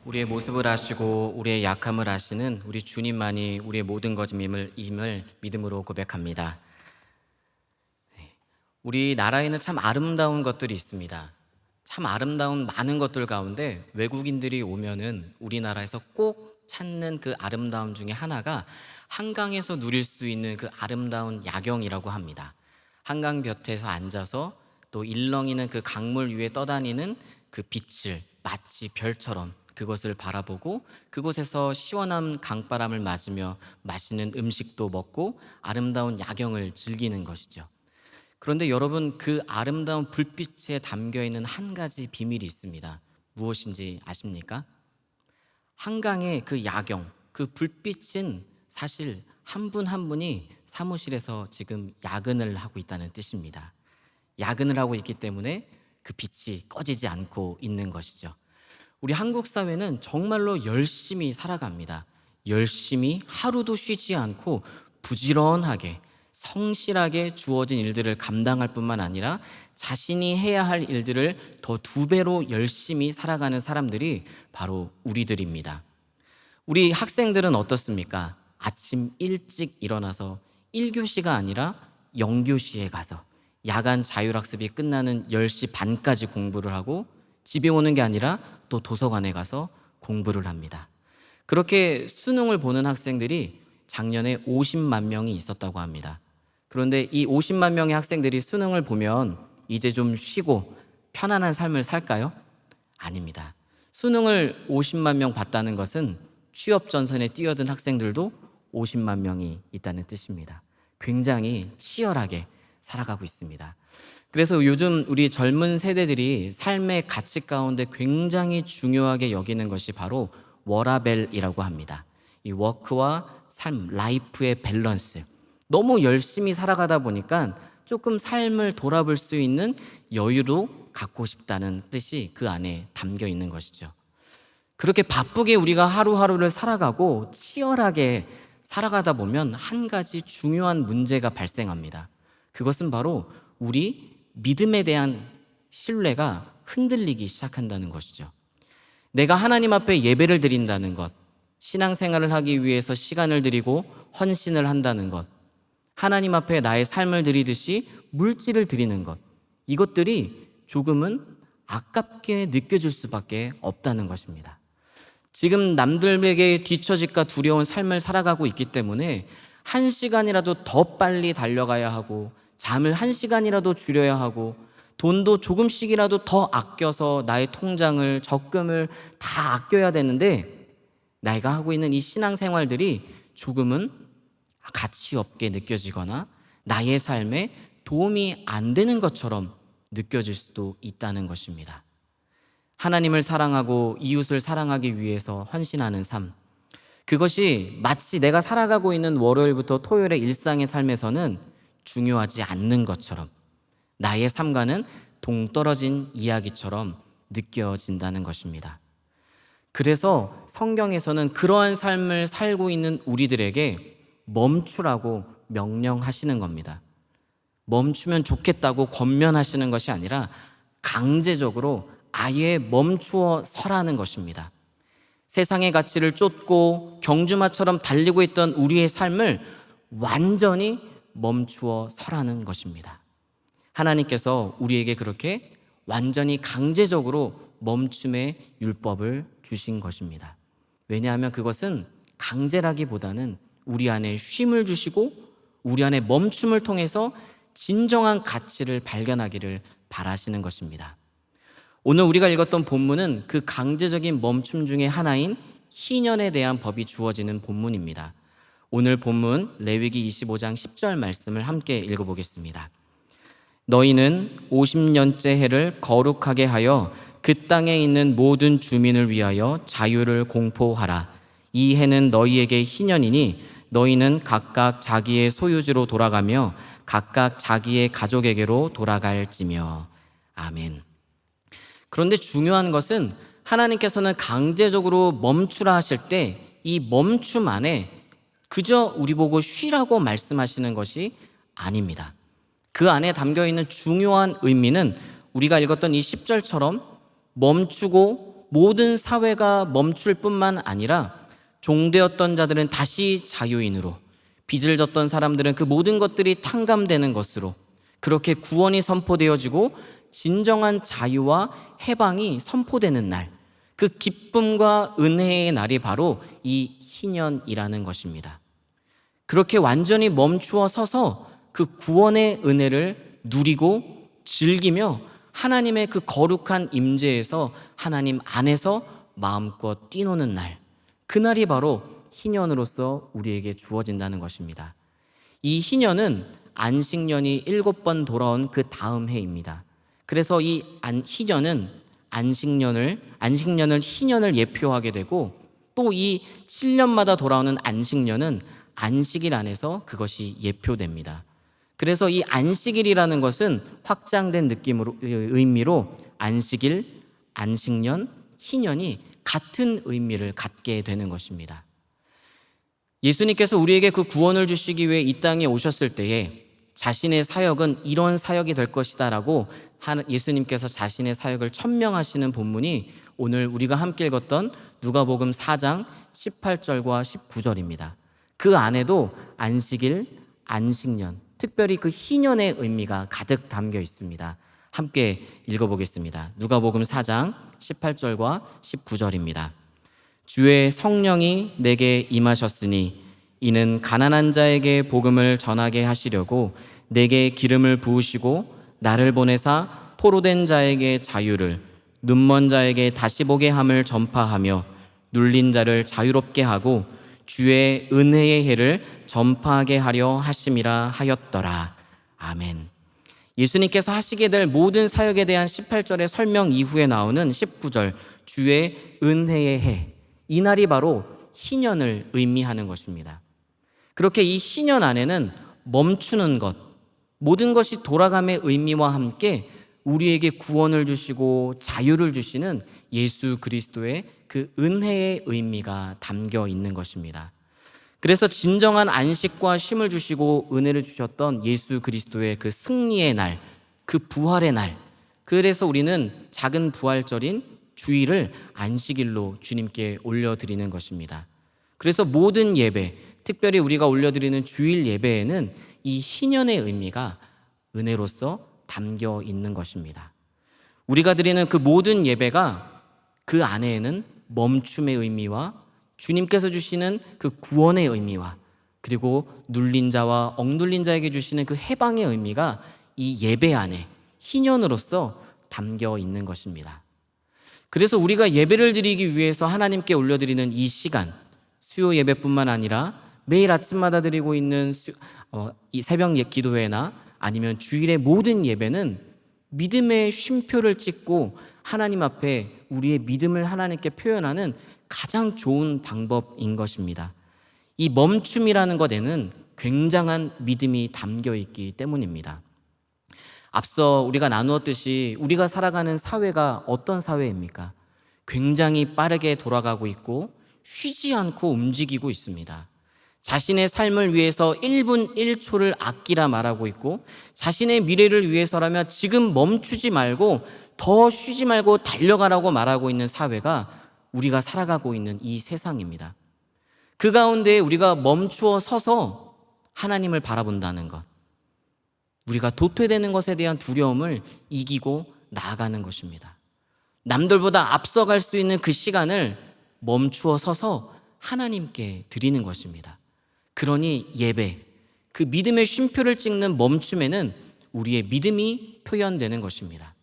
우리의 모습을 아시고 우리의 약함을 아시는 우리 주님만이 우리의 모든 것임을 믿음으로 고백합니다. 우리 나라에는 참 아름다운 것들이 있습니다. 참 아름다운 많은 것들 가운데 외국인들이 오면은 우리나라에서 꼭 찾는 그 아름다움 중에 하나가 한강에서 누릴 수 있는 그 아름다운 야경이라고 합니다. 한강 곁에서 앉아서 또 일렁이는 그 강물 위에 떠다니는 그 빛을 마치 별처럼 그것을 바라보고 그곳에서 시원한 강바람을 맞으며 맛있는 음식도 먹고 아름다운 야경을 즐기는 것이죠. 그런데 여러분, 그 아름다운 불빛에 담겨있는 한 가지 비밀이 있습니다. 무엇인지 아십니까? 한강의 그 야경, 그 불빛은 사실 한 분 한 분이 사무실에서 지금 야근을 하고 있다는 뜻입니다. 야근을 하고 있기 때문에 그 빛이 꺼지지 않고 있는 것이죠. 우리 한국 사회는 정말로 열심히 살아갑니다. 열심히 하루도 쉬지 않고 부지런하게 성실하게 주어진 일들을 감당할 뿐만 아니라 자신이 해야 할 일들을 더 2배로 열심히 살아가는 사람들이 바로 우리들입니다. 우리 학생들은 어떻습니까? 아침 일찍 일어나서 1교시가 아니라 0교시에 가서 야간 자율학습이 끝나는 10시 반까지 공부를 하고 집에 오는 게 아니라 또 도서관에 가서 공부를 합니다. 그렇게 수능을 보는 학생들이 작년에 50만 명이 있었다고 합니다. 그런데 이 50만 명의 학생들이 수능을 보면 이제 좀 쉬고 편안한 삶을 살까요? 아닙니다. 수능을 50만 명 봤다는 것은 취업 전선에 뛰어든 학생들도 50만 명이 있다는 뜻입니다. 굉장히 치열하게 살아가고 있습니다. 그래서 요즘 우리 젊은 세대들이 삶의 가치 가운데 굉장히 중요하게 여기는 것이 바로 워라밸이라고 합니다. 이 워크와 삶, 라이프의 밸런스. 너무 열심히 살아가다 보니까 조금 삶을 돌아볼 수 있는 여유도 갖고 싶다는 뜻이 그 안에 담겨 있는 것이죠. 그렇게 바쁘게 우리가 하루하루를 살아가고 치열하게 살아가다 보면 한 가지 중요한 문제가 발생합니다. 그것은 바로 우리 믿음에 대한 신뢰가 흔들리기 시작한다는 것이죠. 내가 하나님 앞에 예배를 드린다는 것, 신앙생활을 하기 위해서 시간을 들이고 헌신을 한다는 것, 하나님 앞에 나의 삶을 드리듯이 물질을 드리는 것, 이것들이 조금은 아깝게 느껴질 수밖에 없다는 것입니다. 지금 남들에게 뒤처질까 두려운 삶을 살아가고 있기 때문에 1시간이라도 더 빨리 달려가야 하고 잠을 1시간이라도 줄여야 하고 돈도 조금씩이라도 더 아껴서 나의 통장을 적금을 다 아껴야 되는데 내가 하고 있는 이 신앙생활들이 조금은 가치 없게 느껴지거나 나의 삶에 도움이 안 되는 것처럼 느껴질 수도 있다는 것입니다. 하나님을 사랑하고 이웃을 사랑하기 위해서 헌신하는 삶, 그것이 마치 내가 살아가고 있는 월요일부터 토요일의 일상의 삶에서는 중요하지 않는 것처럼 나의 삶과는 동떨어진 이야기처럼 느껴진다는 것입니다. 그래서 성경에서는 그러한 삶을 살고 있는 우리들에게 멈추라고 명령하시는 겁니다. 멈추면 좋겠다고 권면하시는 것이 아니라 강제적으로 아예 멈추어 서라는 것입니다. 세상의 가치를 쫓고 경주마처럼 달리고 있던 우리의 삶을 완전히 멈추어 서라는 것입니다. 하나님께서 우리에게 그렇게 완전히 강제적으로 멈춤의 율법을 주신 것입니다. 왜냐하면 그것은 강제라기보다는 우리 안에 쉼을 주시고 우리 안에 멈춤을 통해서 진정한 가치를 발견하기를 바라시는 것입니다. 오늘 우리가 읽었던 본문은 그 강제적인 멈춤 중에 하나인 희년에 대한 법이 주어지는 본문입니다. 오늘 본문 레위기 25장 10절 말씀을 함께 읽어보겠습니다. 너희는 50년째 해를 거룩하게 하여 그 땅에 있는 모든 주민을 위하여 자유를 공포하라. 이 해는 너희에게 희년이니 너희는 각각 자기의 소유지로 돌아가며 각각 자기의 가족에게로 돌아갈지며. 아멘. 그런데 중요한 것은 하나님께서는 강제적으로 멈추라 하실 때 이 멈춤 안에 그저 우리 보고 쉬라고 말씀하시는 것이 아닙니다. 그 안에 담겨있는 중요한 의미는 우리가 읽었던 이 10절처럼 멈추고 모든 사회가 멈출 뿐만 아니라 종되었던 자들은 다시 자유인으로, 빚을 졌던 사람들은 그 모든 것들이 탕감되는 것으로 그렇게 구원이 선포되어지고 진정한 자유와 해방이 선포되는 날, 그 기쁨과 은혜의 날이 바로 이 희년이라는 것입니다. 그렇게 완전히 멈추어 서서 그 구원의 은혜를 누리고 즐기며 하나님의 그 거룩한 임재에서 하나님 안에서 마음껏 뛰노는 날, 그날이 바로 희년으로서 우리에게 주어진다는 것입니다. 이 희년은 안식년이 7번 돌아온 그 다음 해입니다. 그래서 이 희년은 안식년을 희년을 예표하게 되고, 또 이 7년마다 돌아오는 안식년은 안식일 안에서 그것이 예표됩니다. 그래서 이 안식일이라는 것은 확장된 의미로 안식일, 안식년, 희년이 같은 의미를 갖게 되는 것입니다. 예수님께서 우리에게 그 구원을 주시기 위해 이 땅에 오셨을 때에 자신의 사역은 이런 사역이 될 것이다 라고 예수님께서 자신의 사역을 천명하시는 본문이 오늘 우리가 함께 읽었던 누가복음 4장 18절과 19절입니다. 그 안에도 안식일, 안식년, 특별히 그 희년의 의미가 가득 담겨 있습니다. 함께 읽어보겠습니다. 누가복음 4장 18절과 19절입니다. 주의 성령이 내게 임하셨으니 이는 가난한 자에게 복음을 전하게 하시려고 내게 기름을 부으시고 나를 보내사 포로된 자에게 자유를, 눈먼 자에게 다시 보게 함을 전파하며 눌린 자를 자유롭게 하고 주의 은혜의 해를 전파하게 하려 하심이라 하였더라. 아멘. 예수님께서 하시게 될 모든 사역에 대한 18절의 설명 이후에 나오는 19절, 주의 은혜의 해, 이 날이 바로 희년을 의미하는 것입니다. 그렇게 이 희년 안에는 멈추는 것, 모든 것이 돌아감의 의미와 함께 우리에게 구원을 주시고 자유를 주시는 예수 그리스도의 그 은혜의 의미가 담겨 있는 것입니다. 그래서 진정한 안식과 쉼을 주시고 은혜를 주셨던 예수 그리스도의 그 승리의 날, 그 부활의 날, 그래서 우리는 작은 부활절인 주일을 안식일로 주님께 올려드리는 것입니다. 그래서 모든 예배, 특별히 우리가 올려드리는 주일 예배에는 이 희년의 의미가 은혜로서 담겨 있는 것입니다. 우리가 드리는 그 모든 예배가 그 안에는 멈춤의 의미와 주님께서 주시는 그 구원의 의미와 그리고 눌린 자와 억눌린 자에게 주시는 그 해방의 의미가 이 예배 안에 희년으로서 담겨 있는 것입니다. 그래서 우리가 예배를 드리기 위해서 하나님께 올려드리는 이 시간, 수요 예배뿐만 아니라 매일 아침마다 드리고 있는 이 새벽 기도회나 아니면 주일의 모든 예배는 믿음의 쉼표를 찍고 하나님 앞에 우리의 믿음을 하나님께 표현하는 가장 좋은 방법인 것입니다. 이 멈춤이라는 것에는 굉장한 믿음이 담겨 있기 때문입니다. 앞서 우리가 나누었듯이 우리가 살아가는 사회가 어떤 사회입니까? 굉장히 빠르게 돌아가고 있고 쉬지 않고 움직이고 있습니다. 자신의 삶을 위해서 1분 1초를 아끼라 말하고 있고 자신의 미래를 위해서라면 지금 멈추지 말고 더 쉬지 말고 달려가라고 말하고 있는 사회가 우리가 살아가고 있는 이 세상입니다. 그 가운데 우리가 멈추어 서서 하나님을 바라본다는 것, 우리가 도태되는 것에 대한 두려움을 이기고 나아가는 것입니다. 남들보다 앞서갈 수 있는 그 시간을 멈추어 서서 하나님께 드리는 것입니다. 그러니 예배, 그 믿음의 쉼표를 찍는 멈춤에는 우리의 믿음이 표현되는 것입니다.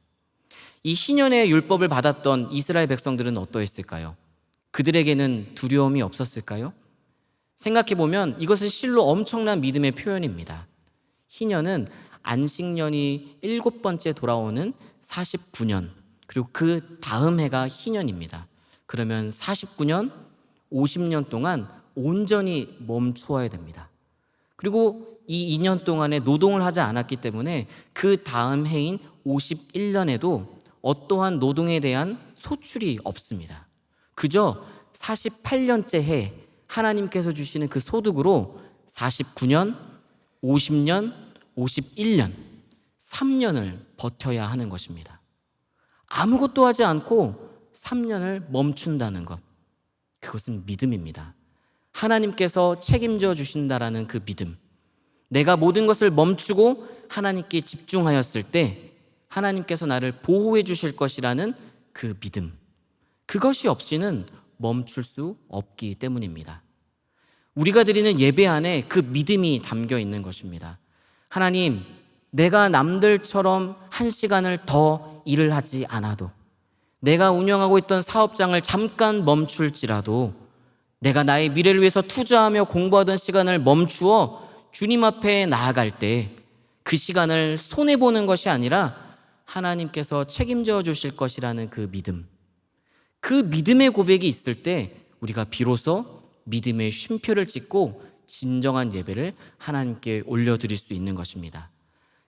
이 희년의 율법을 받았던 이스라엘 백성들은 어떠했을까요? 그들에게는 두려움이 없었을까요? 생각해보면 이것은 실로 엄청난 믿음의 표현입니다. 희년은 안식년이 7번째 돌아오는 49년, 그리고 그 다음 해가 희년입니다. 그러면 49년, 50년 동안 온전히 멈추어야 됩니다. 그리고 이 2년 동안에 노동을 하지 않았기 때문에 그 다음 해인 51년에도 어떠한 노동에 대한 소출이 없습니다. 그저 48년째 해 하나님께서 주시는 그 소득으로 49년, 50년, 51년, 3년을 버텨야 하는 것입니다. 아무것도 하지 않고 3년을 멈춘다는 것, 그것은 믿음입니다. 하나님께서 책임져 주신다라는 그 믿음, 내가 모든 것을 멈추고 하나님께 집중하였을 때 하나님께서 나를 보호해 주실 것이라는 그 믿음, 그것이 없이는 멈출 수 없기 때문입니다. 우리가 드리는 예배 안에 그 믿음이 담겨 있는 것입니다. 하나님, 내가 남들처럼 1시간을 더 일을 하지 않아도, 내가 운영하고 있던 사업장을 잠깐 멈출지라도, 내가 나의 미래를 위해서 투자하며 공부하던 시간을 멈추어 주님 앞에 나아갈 때 그 시간을 손해보는 것이 아니라 하나님께서 책임져 주실 것이라는 그 믿음, 그 믿음의 고백이 있을 때 우리가 비로소 믿음의 쉼표를 찍고 진정한 예배를 하나님께 올려드릴 수 있는 것입니다.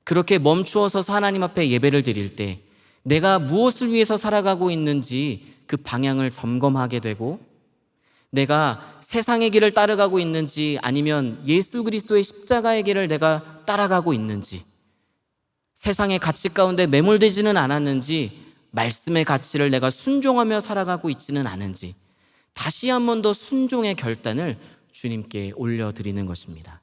그렇게 멈추어 서서 하나님 앞에 예배를 드릴 때 내가 무엇을 위해서 살아가고 있는지 그 방향을 점검하게 되고, 내가 세상의 길을 따라가고 있는지 아니면 예수 그리스도의 십자가의 길을 내가 따라가고 있는지, 세상의 가치 가운데 매몰되지는 않았는지, 말씀의 가치를 내가 순종하며 살아가고 있지는 않은지, 다시 한 번 더 순종의 결단을 주님께 올려드리는 것입니다.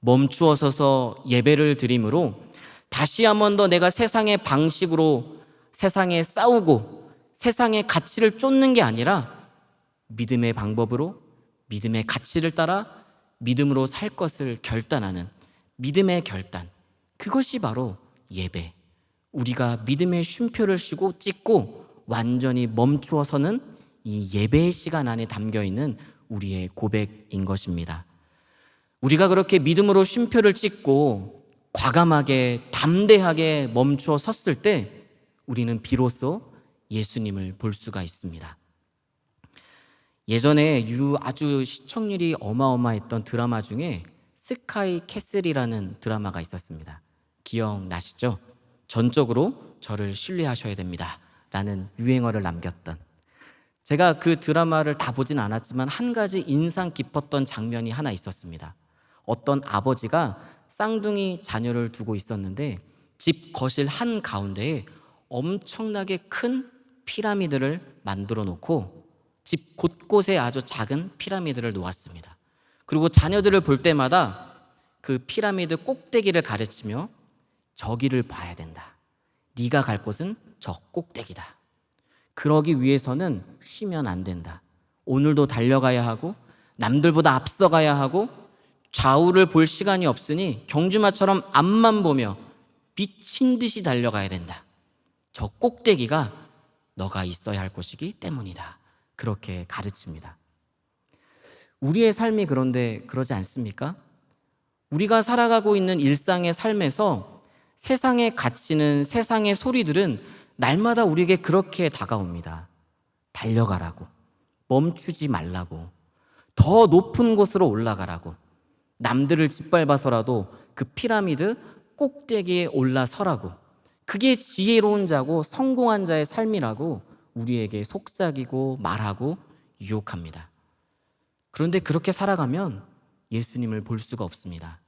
멈추어 서서 예배를 드림으로 다시 한 번 더 내가 세상의 방식으로 세상에 싸우고 세상의 가치를 쫓는 게 아니라 믿음의 방법으로, 믿음의 가치를 따라 믿음으로 살 것을 결단하는 믿음의 결단, 그것이 바로 예배. 우리가 믿음의 쉼표를 찍고 완전히 멈추어서는 이 예배의 시간 안에 담겨있는 우리의 고백인 것입니다. 우리가 그렇게 믿음으로 쉼표를 찍고 과감하게 담대하게 멈추어 섰을 때 우리는 비로소 예수님을 볼 수가 있습니다. 예전에 아주 시청률이 어마어마했던 드라마 중에 스카이 캐슬이라는 드라마가 있었습니다. 기억나시죠? 전적으로 저를 신뢰하셔야 됩니다 라는 유행어를 남겼던, 제가 그 드라마를 다 보진 않았지만 한 가지 인상 깊었던 장면이 하나 있었습니다. 어떤 아버지가 쌍둥이 자녀를 두고 있었는데 집 거실 한가운데에 엄청나게 큰 피라미드를 만들어 놓고 집 곳곳에 아주 작은 피라미드를 놓았습니다. 그리고 자녀들을 볼 때마다 그 피라미드 꼭대기를 가르치며 저기를 봐야 된다. 네가 갈 곳은 저 꼭대기다. 그러기 위해서는 쉬면 안 된다. 오늘도 달려가야 하고 남들보다 앞서가야 하고 좌우를 볼 시간이 없으니 경주마처럼 앞만 보며 미친 듯이 달려가야 된다. 저 꼭대기가 너가 있어야 할 곳이기 때문이다. 그렇게 가르칩니다. 우리의 삶이 그런데 그러지 않습니까? 우리가 살아가고 있는 일상의 삶에서 세상의 가치는, 세상의 소리들은 날마다 우리에게 그렇게 다가옵니다. 달려가라고, 멈추지 말라고, 더 높은 곳으로 올라가라고, 남들을 짓밟아서라도 그 피라미드 꼭대기에 올라서라고, 그게 지혜로운 자고 성공한 자의 삶이라고 우리에게 속삭이고 말하고 유혹합니다. 그런데 그렇게 살아가면 예수님을 볼 수가 없습니다.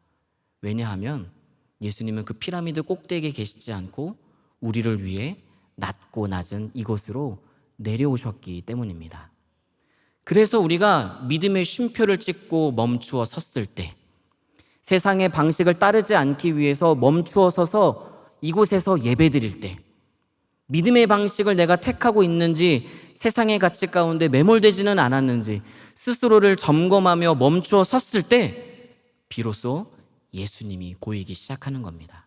왜냐하면 예수님은 그 피라미드 꼭대기에 계시지 않고 우리를 위해 낮고 낮은 이곳으로 내려오셨기 때문입니다. 그래서 우리가 믿음의 쉼표를 찍고 멈추어 섰을 때, 세상의 방식을 따르지 않기 위해서 멈추어 서서 이곳에서 예배드릴 때, 믿음의 방식을 내가 택하고 있는지, 세상의 가치 가운데 매몰되지는 않았는지 스스로를 점검하며 멈추어 섰을 때 비로소 예수님이 보이기 시작하는 겁니다.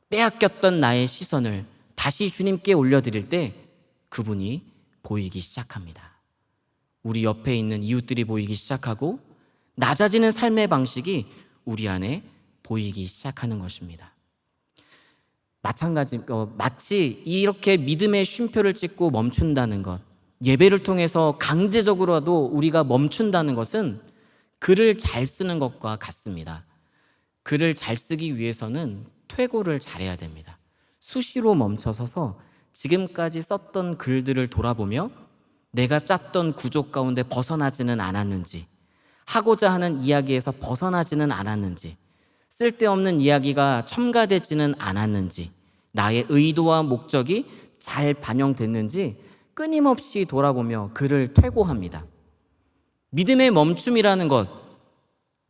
빼앗겼던 나의 시선을 다시 주님께 올려드릴 때 그분이 보이기 시작합니다. 우리 옆에 있는 이웃들이 보이기 시작하고 낮아지는 삶의 방식이 우리 안에 보이기 시작하는 것입니다. 마치 이렇게 믿음의 쉼표를 찍고 멈춘다는 것, 예배를 통해서 강제적으로라도 우리가 멈춘다는 것은 글을 잘 쓰는 것과 같습니다. 글을 잘 쓰기 위해서는 퇴고를 잘해야 됩니다. 수시로 멈춰서서 지금까지 썼던 글들을 돌아보며 내가 짰던 구조 가운데 벗어나지는 않았는지, 하고자 하는 이야기에서 벗어나지는 않았는지, 쓸데없는 이야기가 첨가되지는 않았는지, 나의 의도와 목적이 잘 반영됐는지 끊임없이 돌아보며 그를 퇴고합니다. 믿음의 멈춤이라는 것,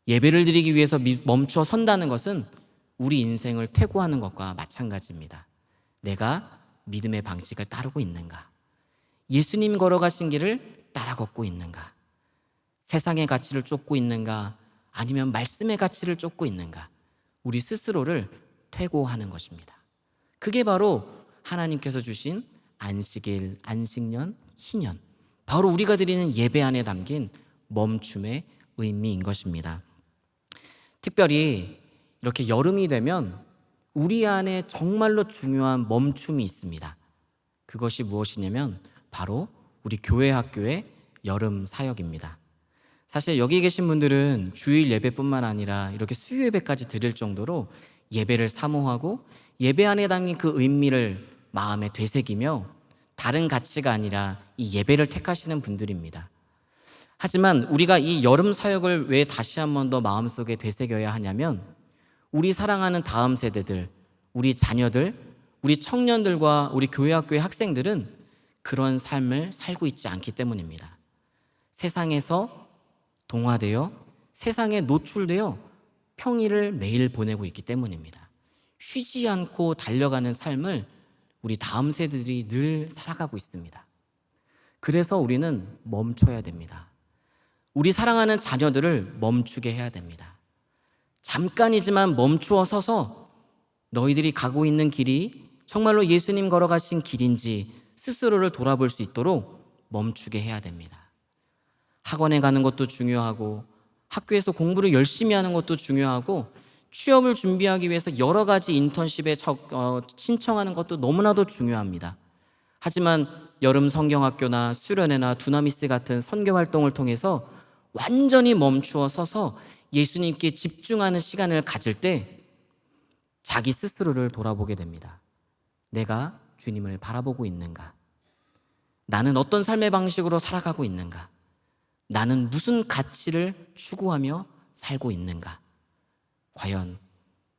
예배를 드리기 위해서 멈춰 선다는 것은 우리 인생을 퇴고하는 것과 마찬가지입니다. 내가 믿음의 방식을 따르고 있는가? 예수님 걸어가신 길을 따라 걷고 있는가? 세상의 가치를 쫓고 있는가? 아니면 말씀의 가치를 쫓고 있는가? 우리 스스로를 퇴고하는 것입니다. 그게 바로 하나님께서 주신 안식일, 안식년, 희년, 바로 우리가 드리는 예배 안에 담긴 멈춤의 의미인 것입니다. 특별히 이렇게 여름이 되면 우리 안에 정말로 중요한 멈춤이 있습니다. 그것이 무엇이냐면 바로 우리 교회 학교의 여름 사역입니다. 사실 여기 계신 분들은 주일 예배뿐만 아니라 이렇게 수요 예배까지 드릴 정도로 예배를 사모하고 예배 안에 담긴 그 의미를 마음에 되새기며 다른 가치가 아니라 이 예배를 택하시는 분들입니다. 하지만 우리가 이 여름 사역을 왜 다시 한 번 더 마음속에 되새겨야 하냐면 우리 사랑하는 다음 세대들, 우리 자녀들, 우리 청년들과 우리 교회 학교의 학생들은 그런 삶을 살고 있지 않기 때문입니다. 세상에서 동화되어 세상에 노출되어 평일을 매일 보내고 있기 때문입니다. 쉬지 않고 달려가는 삶을 우리 다음 세대들이 늘 살아가고 있습니다. 그래서 우리는 멈춰야 됩니다. 우리 사랑하는 자녀들을 멈추게 해야 됩니다. 잠깐이지만 멈추어 서서 너희들이 가고 있는 길이 정말로 예수님 걸어가신 길인지 스스로를 돌아볼 수 있도록 멈추게 해야 됩니다. 학원에 가는 것도 중요하고 학교에서 공부를 열심히 하는 것도 중요하고 취업을 준비하기 위해서 여러 가지 인턴십에 신청하는 것도 너무나도 중요합니다. 하지만 여름 성경학교나 수련회나 두나미스 같은 선교 활동을 통해서 완전히 멈추어 서서 예수님께 집중하는 시간을 가질 때 자기 스스로를 돌아보게 됩니다. 내가 주님을 바라보고 있는가? 나는 어떤 삶의 방식으로 살아가고 있는가? 나는 무슨 가치를 추구하며 살고 있는가? 과연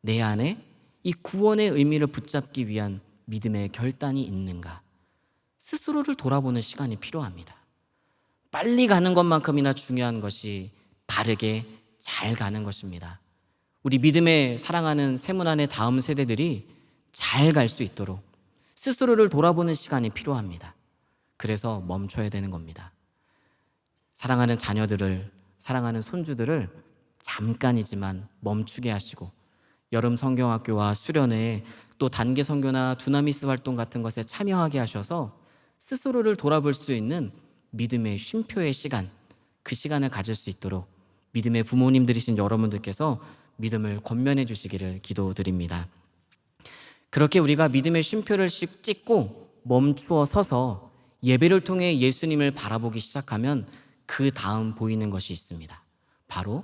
내 안에 이 구원의 의미를 붙잡기 위한 믿음의 결단이 있는가? 스스로를 돌아보는 시간이 필요합니다. 빨리 가는 것만큼이나 중요한 것이 바르게 잘 가는 것입니다. 우리 믿음의 사랑하는 세문안의 다음 세대들이 잘 갈 수 있도록 스스로를 돌아보는 시간이 필요합니다. 그래서 멈춰야 되는 겁니다. 사랑하는 자녀들을, 사랑하는 손주들을 잠깐이지만 멈추게 하시고 여름 성경학교와 수련회 또 단기 선교나 두나미스 활동 같은 것에 참여하게 하셔서 스스로를 돌아볼 수 있는 믿음의 쉼표의 시간, 그 시간을 가질 수 있도록 믿음의 부모님들이신 여러분들께서 믿음을 권면해 주시기를 기도드립니다. 그렇게 우리가 믿음의 쉼표를 찍고 멈추어 서서 예배를 통해 예수님을 바라보기 시작하면 그 다음 보이는 것이 있습니다. 바로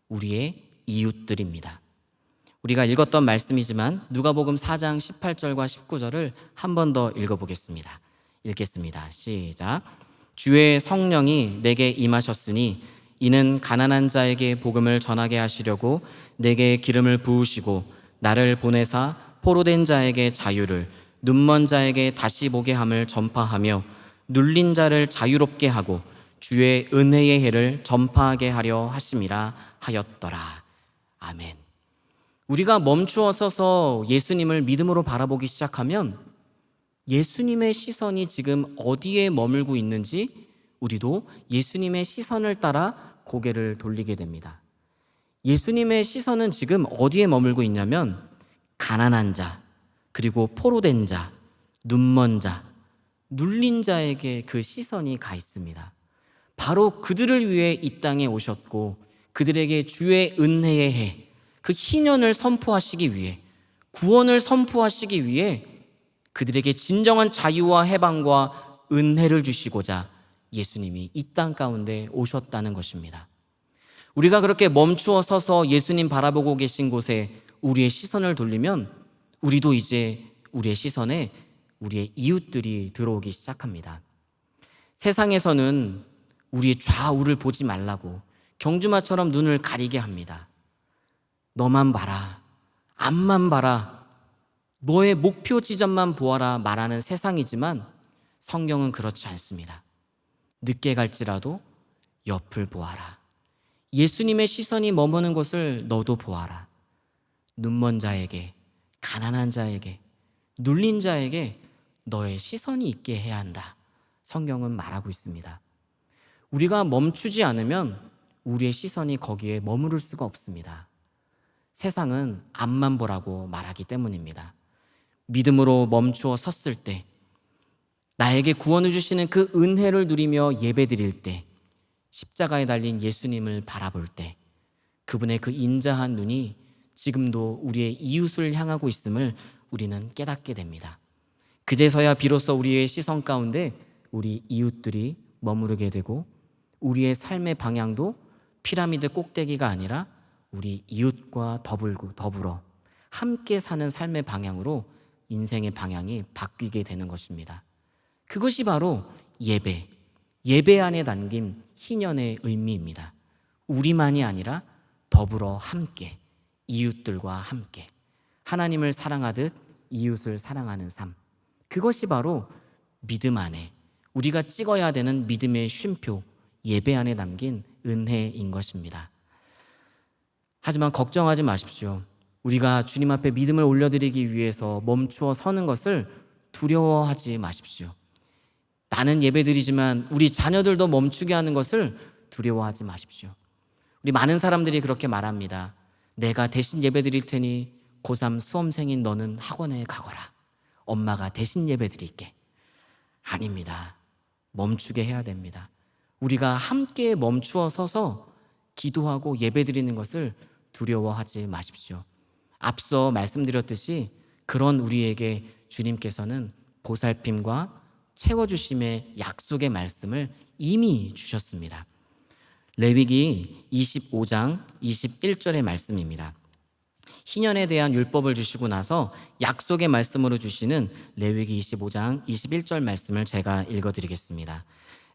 우리의 이웃들입니다. 우리가 읽었던 말씀이지만 누가복음 4장 18절과 19절을 한 번 더 읽어보겠습니다. 읽겠습니다. 시작. 주의 성령이 내게 임하셨으니 이는 가난한 자에게 복음을 전하게 하시려고 내게 기름을 부으시고 나를 보내사 포로된 자에게 자유를, 눈먼 자에게 다시 보게 함을 전파하며 눌린 자를 자유롭게 하고 주의 은혜의 해를 전파하게 하려 하심이라 하였더라. 아멘. 우리가 멈추어 서서 예수님을 믿음으로 바라보기 시작하면 예수님의 시선이 지금 어디에 머물고 있는지 우리도 예수님의 시선을 따라 고개를 돌리게 됩니다. 예수님의 시선은 지금 어디에 머물고 있냐면 가난한 자, 그리고 포로된 자, 눈먼 자, 눌린 자에게 그 시선이 가 있습니다. 바로 그들을 위해 이 땅에 오셨고 그들에게 주의 은혜의 해, 그 희년을 선포하시기 위해, 구원을 선포하시기 위해 그들에게 진정한 자유와 해방과 은혜를 주시고자 예수님이 이 땅 가운데 오셨다는 것입니다. 우리가 그렇게 멈추어 서서 예수님 바라보고 계신 곳에 우리의 시선을 돌리면 우리도 이제 우리의 시선에 우리의 이웃들이 들어오기 시작합니다. 세상에서는 우리의 좌우를 보지 말라고 경주마처럼 눈을 가리게 합니다. 너만 봐라, 앞만 봐라, 너의 목표 지점만 보아라 말하는 세상이지만 성경은 그렇지 않습니다. 늦게 갈지라도 옆을 보아라. 예수님의 시선이 머무는 곳을 너도 보아라. 눈먼 자에게, 가난한 자에게, 눌린 자에게 너의 시선이 있게 해야 한다. 성경은 말하고 있습니다. 우리가 멈추지 않으면 우리의 시선이 거기에 머무를 수가 없습니다. 세상은 앞만 보라고 말하기 때문입니다. 믿음으로 멈추어 섰을 때, 나에게 구원을 주시는 그 은혜를 누리며 예배드릴 때, 십자가에 달린 예수님을 바라볼 때, 그분의 그 인자한 눈이 지금도 우리의 이웃을 향하고 있음을 우리는 깨닫게 됩니다. 그제서야 비로소 우리의 시선 가운데 우리 이웃들이 머무르게 되고, 우리의 삶의 방향도 피라미드 꼭대기가 아니라 우리 이웃과 더불어 함께 사는 삶의 방향으로 인생의 방향이 바뀌게 되는 것입니다. 그것이 바로 예배 안에 담긴 희년의 의미입니다. 우리만이 아니라 더불어 함께, 이웃들과 함께 하나님을 사랑하듯 이웃을 사랑하는 삶, 그것이 바로 믿음 안에 우리가 찍어야 되는 믿음의 쉼표, 예배 안에 담긴 은혜인 것입니다. 하지만 걱정하지 마십시오. 우리가 주님 앞에 믿음을 올려드리기 위해서 멈추어 서는 것을 두려워하지 마십시오. 나는 예배드리지만 우리 자녀들도 멈추게 하는 것을 두려워하지 마십시오. 우리 많은 사람들이 그렇게 말합니다. 내가 대신 예배드릴 테니 고3 수험생인 너는 학원에 가거라. 엄마가 대신 예배드릴게. 아닙니다. 멈추게 해야 됩니다. 우리가 함께 멈추어 서서 기도하고 예배드리는 것을 두려워하지 마십시오. 앞서 말씀드렸듯이 그런 우리에게 주님께서는 보살핌과 채워주심의 약속의 말씀을 이미 주셨습니다. 레위기 25장 21절의 말씀입니다. 희년에 대한 율법을 주시고 나서 약속의 말씀으로 주시는 레위기 25장 21절 말씀을 제가 읽어드리겠습니다.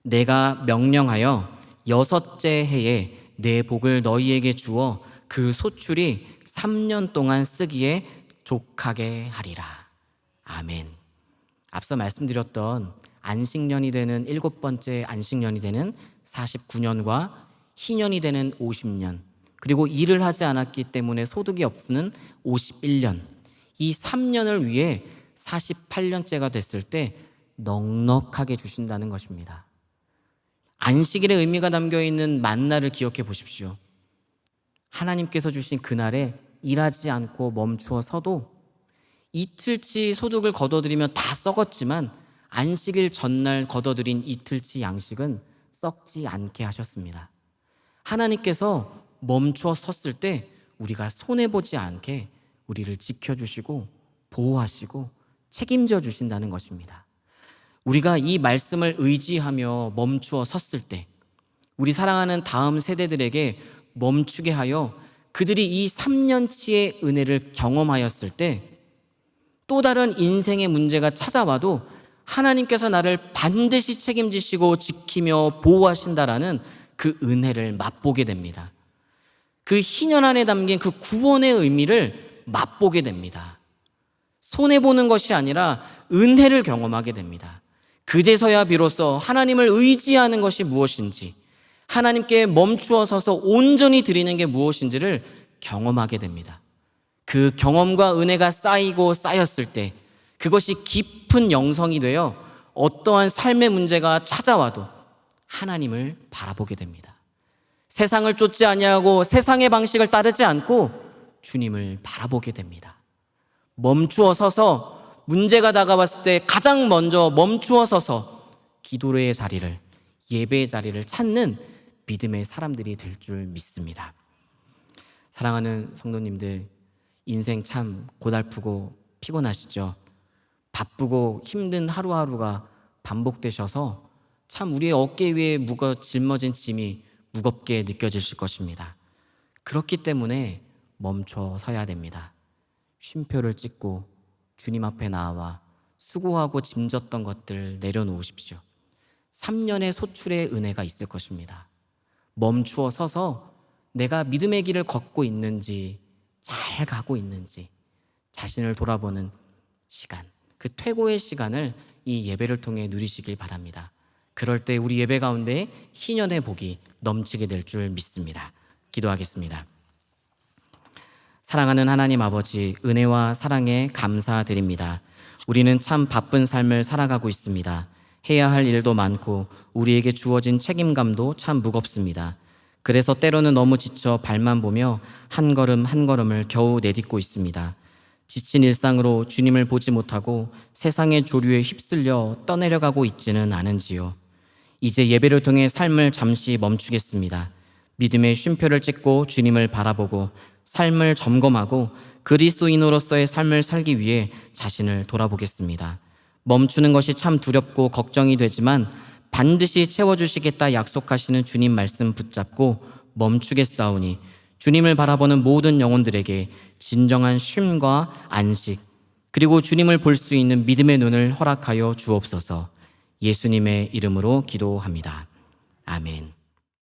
내가 명령하여 6째 해에 내 복을 너희에게 주어 그 소출이 3년 동안 쓰기에 족하게 하리라. 아멘. 앞서 말씀드렸던 안식년이 되는 7번째 안식년이 되는 49년과 희년이 되는 50년, 그리고 일을 하지 않았기 때문에 소득이 없는 51년, 이 3년을 위해 48년째가 됐을 때 넉넉하게 주신다는 것입니다. 안식일의 의미가 담겨있는 만나를 기억해 보십시오. 하나님께서 주신 그날에 일하지 않고 멈추어 서도 이틀치 소득을 거둬들이면 다 썩었지만 안식일 전날 거둬들인 이틀치 양식은 썩지 않게 하셨습니다. 하나님께서 멈추어 섰을 때 우리가 손해보지 않게 우리를 지켜주시고 보호하시고 책임져 주신다는 것입니다. 우리가 이 말씀을 의지하며 멈추어 섰을 때 우리 사랑하는 다음 세대들에게 멈추게 하여 그들이 이 3년치의 은혜를 경험하였을 때 또 다른 인생의 문제가 찾아와도 하나님께서 나를 반드시 책임지시고 지키며 보호하신다라는 그 은혜를 맛보게 됩니다. 그 희년 안에 담긴 그 구원의 의미를 맛보게 됩니다. 손해보는 것이 아니라 은혜를 경험하게 됩니다. 그제서야 비로소 하나님을 의지하는 것이 무엇인지, 하나님께 멈추어 서서 온전히 드리는 게 무엇인지를 경험하게 됩니다. 그 경험과 은혜가 쌓이고 쌓였을 때 그것이 깊은 영성이 되어 어떠한 삶의 문제가 찾아와도 하나님을 바라보게 됩니다. 세상을 쫓지 아니하고 세상의 방식을 따르지 않고 주님을 바라보게 됩니다. 멈추어 서서 문제가 다가왔을 때 가장 먼저 멈추어 서서 기도의 자리를, 예배의 자리를 찾는 믿음의 사람들이 될 줄 믿습니다. 사랑하는 성도님들, 인생 참 고달프고 피곤하시죠? 바쁘고 힘든 하루하루가 반복되셔서 참 우리의 어깨 위에 짊어진 짐이 무겁게 느껴지실 것입니다. 그렇기 때문에 멈춰 서야 됩니다. 쉼표를 찍고 주님 앞에 나와 수고하고 짐졌던 것들 내려놓으십시오. 3년의 소출의 은혜가 있을 것입니다. 멈추어 서서 내가 믿음의 길을 걷고 있는지, 잘 가고 있는지 자신을 돌아보는 시간, 그 퇴고의 시간을 이 예배를 통해 누리시길 바랍니다. 그럴 때 우리 예배 가운데 희년의 복이 넘치게 될 줄 믿습니다. 기도하겠습니다. 사랑하는 하나님 아버지, 은혜와 사랑에 감사드립니다. 우리는 참 바쁜 삶을 살아가고 있습니다. 해야 할 일도 많고 우리에게 주어진 책임감도 참 무겁습니다. 그래서 때로는 너무 지쳐 발만 보며 한 걸음 한 걸음을 겨우 내딛고 있습니다. 지친 일상으로 주님을 보지 못하고 세상의 조류에 휩쓸려 떠내려가고 있지는 않은지요. 이제 예배를 통해 삶을 잠시 멈추겠습니다. 믿음의 쉼표를 찍고 주님을 바라보고 삶을 점검하고 그리스도인으로서의 삶을 살기 위해 자신을 돌아보겠습니다. 멈추는 것이 참 두렵고 걱정이 되지만 반드시 채워주시겠다 약속하시는 주님 말씀 붙잡고 멈추겠사오니 주님을 바라보는 모든 영혼들에게 진정한 쉼과 안식, 그리고 주님을 볼 수 있는 믿음의 눈을 허락하여 주옵소서. 예수님의 이름으로 기도합니다. 아멘.